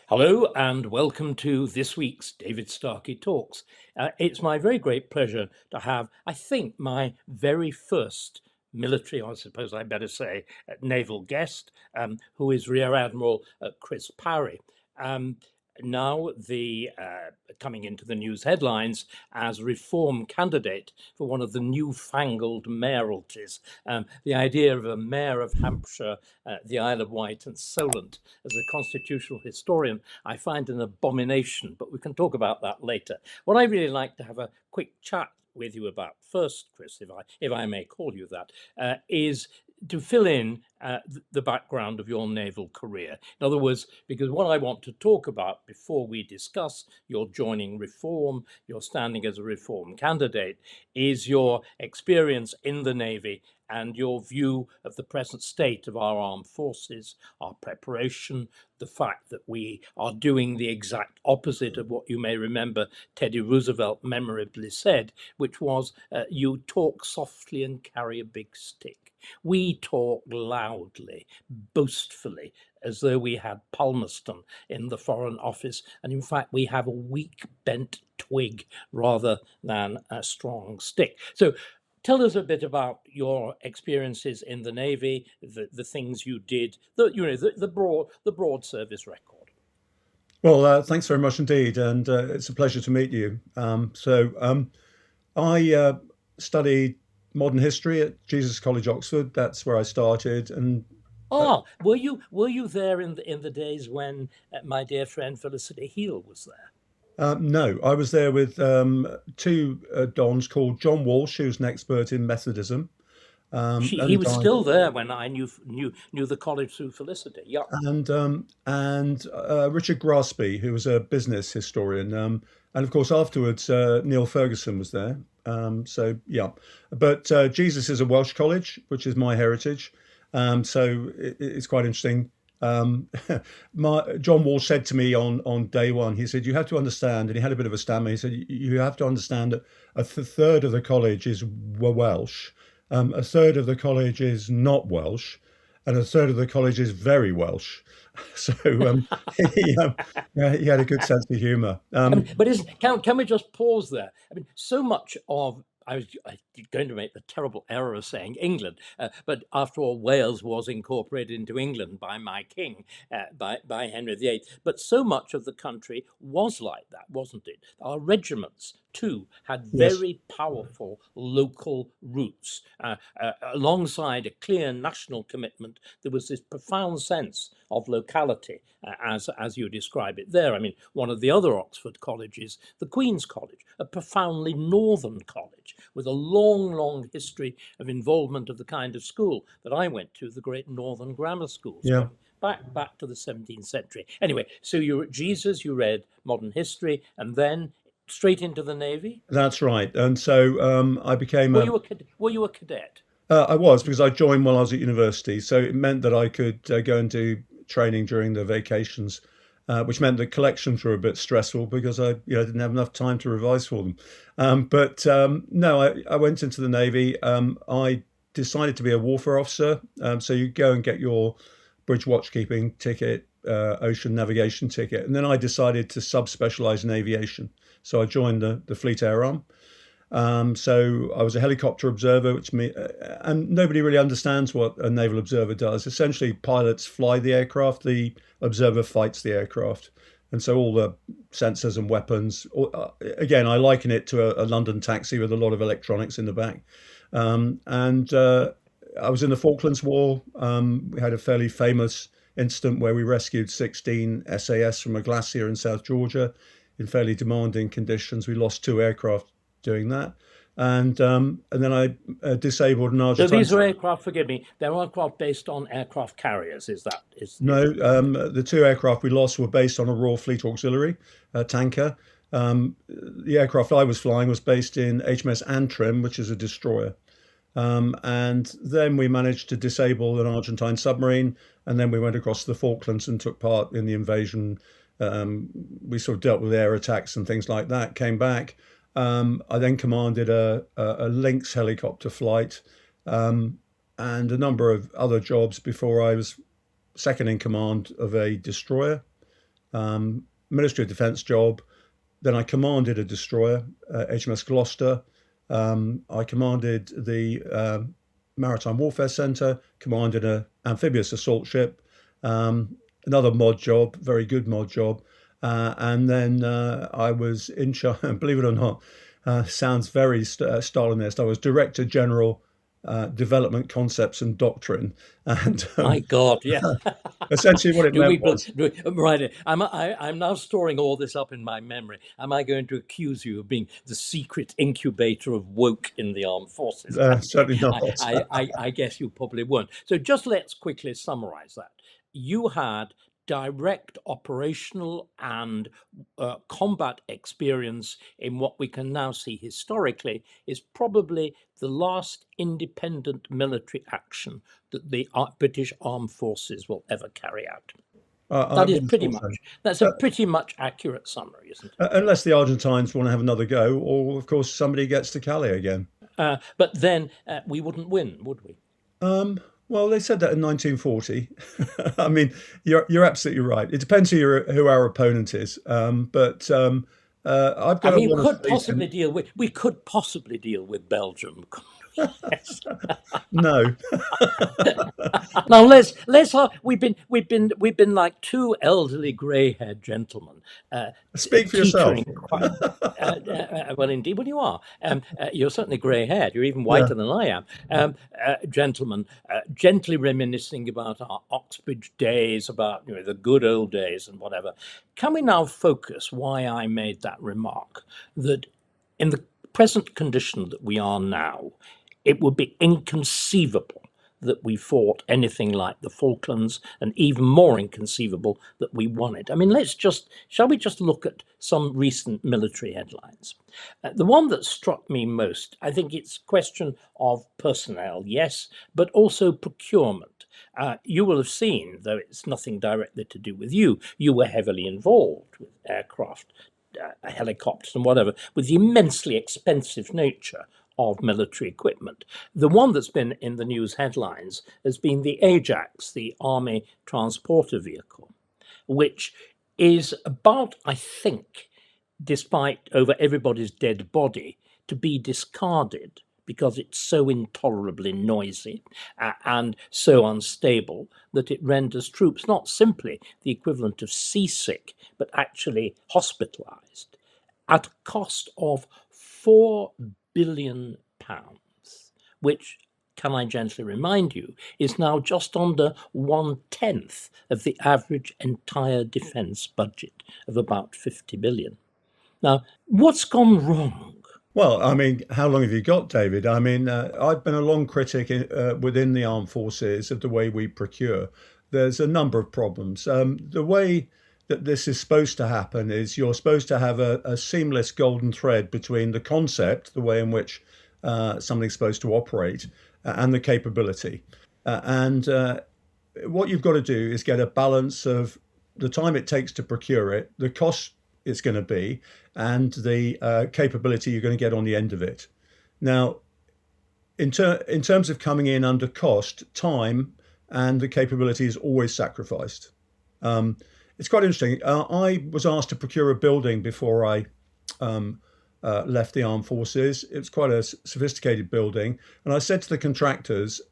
Hello and welcome to this week's David Starkey Talks. It's my very great pleasure to have, I think, my very first military, or I suppose I better say, naval guest, who is Rear Admiral Chris Parry. Um, Now, coming into the news headlines as reform candidate for one of the newfangled mayoralties. The idea of a mayor of Hampshire, the Isle of Wight, and Solent as a constitutional historian, I find an abomination, but we can talk about that later. What I really like to have a quick chat with you about first, Chris, if I may call you that, is to fill in the background of your naval career. In other words, because what I want to talk about before we discuss your joining reform, your standing as a reform candidate, is your experience in the Navy and your view of the present state of our armed forces, our preparation, the fact that we are doing the exact opposite of what you may remember Teddy Roosevelt memorably said, which was, you talk softly and carry a big stick. We talk loudly, boastfully, as though we had Palmerston in the Foreign Office, and in fact we have a weak bent twig rather than a strong stick. So tell us a bit about your experiences in the Navy, the things you did, the broad service record. Well, thanks very much indeed, and it's a pleasure to meet you. I studied modern history at Jesus College, Oxford. That's where I started, and uh, Ah, were you there in the days when my dear friend Felicity Heal was there? no, I was there with two dons called John Walsh, who's an expert in Methodism, He and a was guy still there when I knew the college through Felicity. Yeah. and Richard Graspy, who was a business historian, and of course afterwards Neil Ferguson was there. Yeah, but Jesus is a Welsh college, which is my heritage. It's quite interesting. John Walsh said to me on day one, he said, "You have to understand," and he had a bit of a stammer. He said, "You have to understand that third of the college is Welsh, a third of the college is not Welsh, and a third of the college is very Welsh." So he, um, yeah, he had a good sense of humour. But can we just pause there? I mean, so much of I was going to make the terrible error of saying England, but after all, Wales was incorporated into England by my king, by Henry VIII. But so much of the country was like that, wasn't it? Our regiments too had Yes. very powerful local roots, alongside a clear national commitment. There was this profound sense of locality, as you describe it there. I mean, one of the other Oxford colleges, the Queen's College, a profoundly northern college with a long, long history of involvement of the kind of school that I went to, the great Northern Grammar Schools, Yeah. going back to the 17th century. Anyway, so you were at Jesus, you read modern history, and then straight into the Navy. That's right. And so I became a Were you a cadet? I was because I joined while I was at university, so it meant that I could go and do training during the vacations, which meant that collections were a bit stressful because I didn't have enough time to revise for them. But no, I went into the Navy. I decided to be a warfare officer. So you go and get your bridge watchkeeping ticket, ocean navigation ticket, and then I decided to subspecialize in aviation. So I joined the Fleet Air Arm. So I was a helicopter observer, and nobody really understands what a naval observer does. Essentially, pilots fly the aircraft, the observer fights the aircraft, and so all the sensors and weapons. Again, I liken it to a London taxi with a lot of electronics in the back. And I was in the Falklands War. We had a fairly famous incident where we rescued 16 SAS from a glacier in South Georgia in fairly demanding conditions. We lost two aircraft doing that. And then I disabled an So Argentine. these are aircraft, forgive me, they're aircraft based on aircraft carriers. Is No, the two aircraft we lost were based on a Royal Fleet Auxiliary tanker. The aircraft I was flying was based in HMS Antrim, which is a destroyer. And then we managed to disable an Argentine submarine, and then we went across the Falklands and took part in the invasion. We sort of dealt with air attacks and things like that. Came back. I then commanded a Lynx helicopter flight and a number of other jobs before I was second in command of a destroyer. Ministry of Defence job. Then I commanded a destroyer, HMS Gloucester. I commanded the Maritime Warfare Centre, commanded an amphibious assault ship, another mod job, very good mod job. And then I was in charge, believe it or not, sounds very Stalinist. I was Director General Development Concepts and Doctrine. And My God, yeah. essentially what it Do meant we, was, right? I'm now storing all this up in my memory. Am I going to accuse you of being the secret incubator of woke in the armed forces? certainly not. I guess you probably weren't. So just let's quickly summarize that. You had direct operational and combat experience in what we can now see historically is probably the last independent military action that the British Armed Forces will ever carry out. I That is would have pretty thought much, so. that's a pretty much accurate summary, isn't it? Unless the Argentines want to have another go, or of course somebody gets to Calais again. But then we wouldn't win, would we? Well, they said that in 1940. I mean, you're absolutely right. It depends who our opponent is. I've I got a mean, lot of faith in. we could possibly deal with Belgium. Yes. No, Now we've been like two elderly grey-haired gentlemen, speak for yourself. teetering quite. Well, indeed, well, you are. You're certainly grey-haired. You're even Yeah. whiter than I am. Gentlemen, gently reminiscing about our Oxbridge days, about the good old days and whatever. Can we now focus why I made that remark? That in the present condition that we are now, it would be inconceivable that we fought anything like the Falklands, and even more inconceivable that we won it. I mean, shall we just look at some recent military headlines? The one that struck me most, I think it's a question of personnel, yes, but also procurement. You will have seen, though it's nothing directly to do with you, you were heavily involved with aircraft, helicopters and whatever, with the immensely expensive nature of military equipment. The one that's been in the news headlines has been the Ajax, the Army transporter vehicle, which is about, I think, despite over everybody's dead body, to be discarded because it's so intolerably noisy and so unstable that it renders troops not simply the equivalent of seasick, but actually hospitalized at a cost of £4 billion, which, can I gently remind you, is now just under 1/10 of the average entire defence budget of about 50 billion. Now, what's gone wrong? Well, I mean, how long have you got, David? I mean, I've been a long critic within the armed forces of the way we procure. There's a number of problems. The way that this is supposed to happen is you're supposed to have a seamless golden thread between the concept, the way in which something's supposed to operate, and the capability. And what you've got to do is get a balance of the time it takes to procure it, the cost it's going to be, and the capability you're going to get on the end of it. Now, in terms of coming in under cost, time and the capability is always sacrificed. It's quite interesting. I was asked to procure a building before I left the armed forces. It's quite a sophisticated building. And I said to the contractors,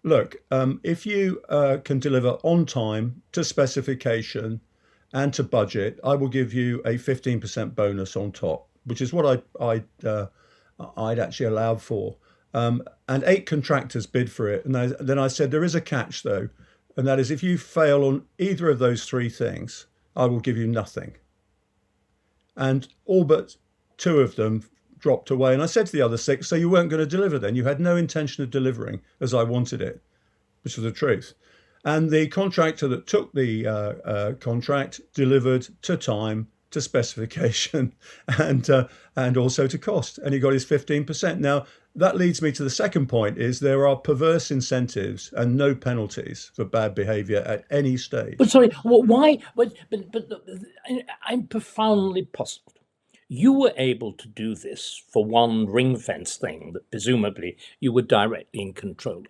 look, if you can deliver on time to specification and to budget, I will give you a 15% bonus on top, which is what I'd actually allowed for. And 8 contractors bid for it. And then I said, there is a catch though. And that is, if you fail on either of those 3 things, I will give you nothing. And all but 2 of them dropped away. And I said to the other 6, so you weren't going to deliver then? You had no intention of delivering as I wanted it, which was the truth. And the contractor that took the contract delivered to time, to specification, and also to cost. And he got his 15%. Now, that leads me to the second point, is there are perverse incentives and no penalties for bad behaviour at any stage. But sorry, why? But I'm profoundly puzzled. You were able to do this for one ring fence thing that presumably you were directly in control of.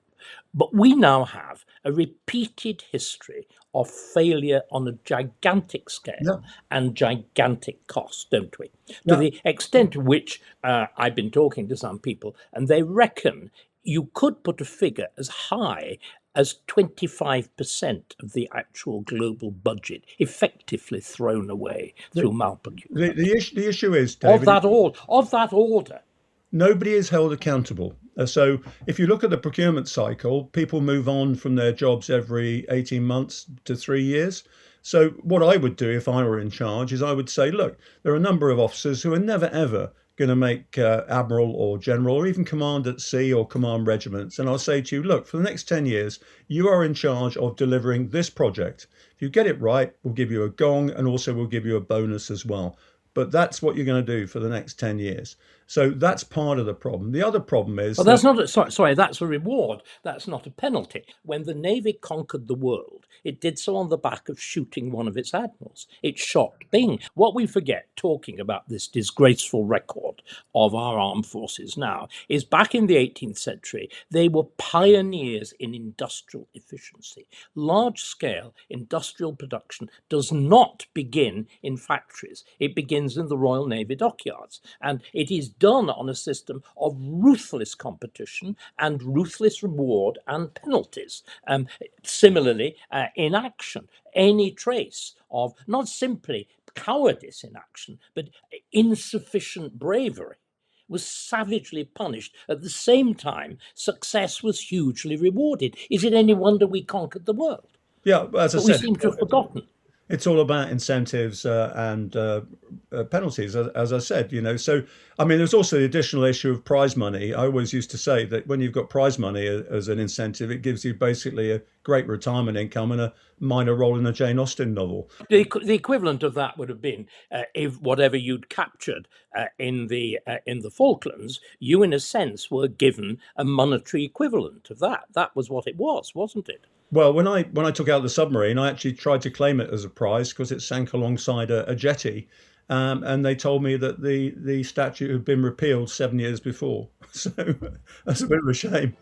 But we now have a repeated history of failure on a gigantic Yeah, scale and gigantic cost, don't we? To yeah. the extent to which I've been talking to some people, and they reckon you could put a figure as high as 25% of the actual global budget effectively thrown away through malprocurement. The issue is, Of David, that order. nobody is held accountable. So if you look at the procurement cycle, people move on from their jobs every 18 months to 3 years. So what I would do if I were in charge is I would say, look, there are a number of officers who are never ever going to make admiral or general or even command at sea or command regiments. And I'll say to you, look, for the next 10 years, you are in charge of delivering this project. If you get it right, we'll give you a gong and also we'll give you a bonus as well. But that's what you're going to do for the next 10 years. So that's part of the problem. The other problem is Well, that, that's not sorry. That's a reward. That's not a penalty. When the Navy conquered the world, it did so on the back of shooting one of its admirals. It shot Bing. What we forget, talking about this disgraceful record of our armed forces now, is back in the 18th century, they were pioneers in industrial efficiency. Large-scale industrial production does not begin in factories. It begins in the Royal Navy dockyards, and it is done on a system of ruthless competition and ruthless reward and penalties. Similarly, in action, any trace of not simply cowardice in action, but insufficient bravery was savagely punished. At the same time, success was hugely rewarded. Is it any wonder we conquered the world? yeah, as I But we said, seem to have forgotten. it's all about incentives and penalties, as I said, So, I mean, there's also the additional issue of prize money. I always used to say that when you've got prize money as an incentive, it gives you basically a great retirement income and a minor role in a Jane Austen novel. The equivalent of that would have been if whatever you'd captured in the Falklands, you in a sense were given a monetary equivalent of that. That was what it was, wasn't it? Well, when I took out the submarine, I actually tried to claim it as a prize because it sank alongside a jetty, and they told me that the statute had been repealed 7 years before. So that's a bit of a shame.